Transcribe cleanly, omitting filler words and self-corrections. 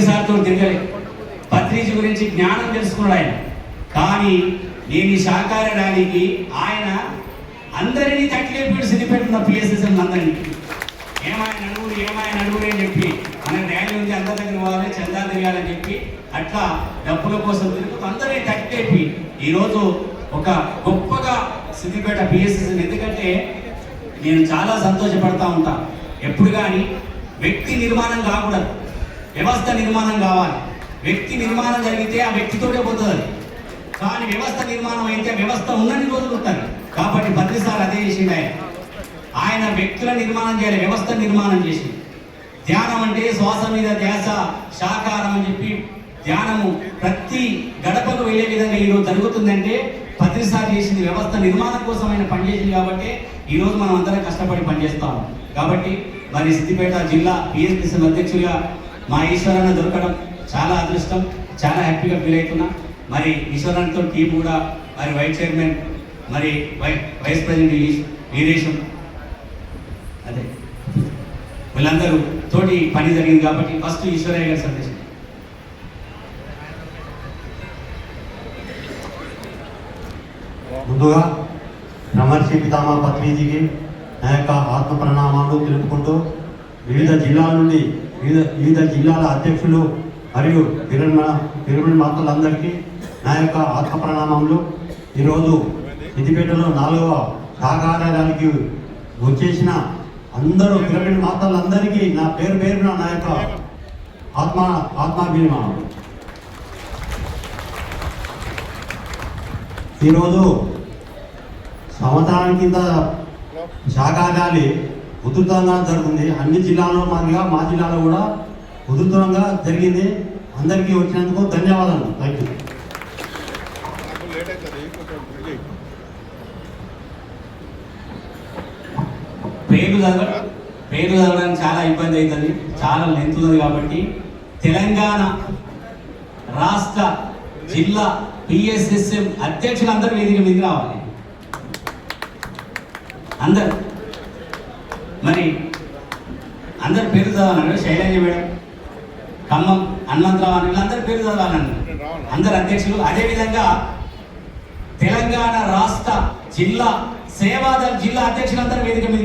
సార్తో తిరగలే, పత్రిజీ గురించి జ్ఞానం తెలుసుకున్నాడు ఆయన. కానీ నేను ఈ సహకార ర్యాలీకి ఆయన అందరినీ తట్టిలేపి సిద్ధిపెట్టిన పిఎస్ఎస్ఎం అందరినీ ఏమాయన అడుగురు అని చెప్పి మన ర్యాలీ ఉంది, అందరి దగ్గర పోవాలి, చందా తిరగాలని చెప్పి అట్లా డబ్బుల కోసం తిరుగుతూ అందరినీ తట్టిలేపి ఈరోజు ఒక గొప్పగా సిద్దిపేట పిఎస్ఎస్ఎం. ఎందుకంటే నేను చాలా సంతోషపడతా ఉంటా, ఎప్పుడు కానీ వ్యక్తి నిర్మాణం కాకూడదు, వ్యవస్థ నిర్మాణం కావాలి. వ్యక్తి నిర్మాణం జరిగితే ఆ వ్యక్తితోటే పోతుంది, కానీ వ్యవస్థ నిర్మాణం అయితే వ్యవస్థ ఉన్నన్ని రోజులు ఉంటారు. కాబట్టి ప్రతిసారి అదే చేసిండు ఆయన వ్యక్తుల నిర్మాణం చేయాలి, వ్యవస్థ నిర్మాణం చేసి. ధ్యానం అంటే శ్వాస మీద ధ్యాస, శాకారం అని చెప్పి ధ్యానము ప్రతి గడపకు వెళ్ళే విధంగా ఈరోజు జరుగుతుందంటే ప్రతిసారి చేసింది వ్యవస్థ నిర్మాణం కోసం ఆయన పనిచేసింది. కాబట్టి ఈరోజు మనం అందరం కష్టపడి పనిచేస్తాము. కాబట్టి మరి సిద్దిపేట జిల్లా పిఎస్ఎస్ఎం అధ్యక్షుడిగా మా ఈశ్వరన్న దొరకడం చాలా అదృష్టం, చాలా హ్యాపీగా ఫీల్ అవుతున్నా. మరి ఈశ్వరన్నతో టీం కూడా, మరి వైస్ చైర్మన్, మరి వైస్ ప్రెసిడెంట్ వీరేశం, అదే వీళ్ళందరూ తోటి పని జరిగింది. కాబట్టి ఫస్ట్ ఈశ్వరయ్య గారి సందేశం. ముందుగా బ్రహ్మర్షి పితామహ పత్రిజీకి నా యొక్క ఆత్మ ప్రణామాలు తెలుపుకుంటూ వివిధ జిల్లాల నుండి వివిధ జిల్లాల అధ్యక్షులు మరియు పిరమిడ్ మాతలందరికీ నా యొక్క ఆత్మ ప్రణామములు. ఈరోజు సిద్దిపేటలో 4వ సహకారానికి వచ్చేసిన అందరూ పిరమిడ్ మాతలందరికీ నా పేరున నా యొక్క ఆత్మాభిమానం. ఈరోజు సంవత్సరానికి కింద శాఖాగాలి ఉధృతంగా జరుగుతుంది. అన్ని జిల్లాల్లో మాదిరిగా మా జిల్లాలో కూడా ఉధృతంగా జరిగింది. అందరికీ వచ్చినందుకు ధన్యవాదాలు. Thank you. పేరు చదవడానికి చాలా ఇబ్బంది అవుతుంది, చాలా లెంత్ ఉంది. కాబట్టి తెలంగాణ రాష్ట్ర జిల్లా పిఎస్ఎస్ఎం అధ్యక్షులు అందరూ వేదిక మీదకి రావాలి. అందరు మరి అందరు పేరు చదవాలండి. శైలజ మేడం, ఖమ్మం హనుమంతరావు అని వీళ్ళందరూ పేరు చదవాలండి, అందరు అధ్యక్షులు. అదేవిధంగా తెలంగాణ రాష్ట్ర జిల్లా సేవాదళ జిల్లా అధ్యక్షులందరూ వేదిక మీద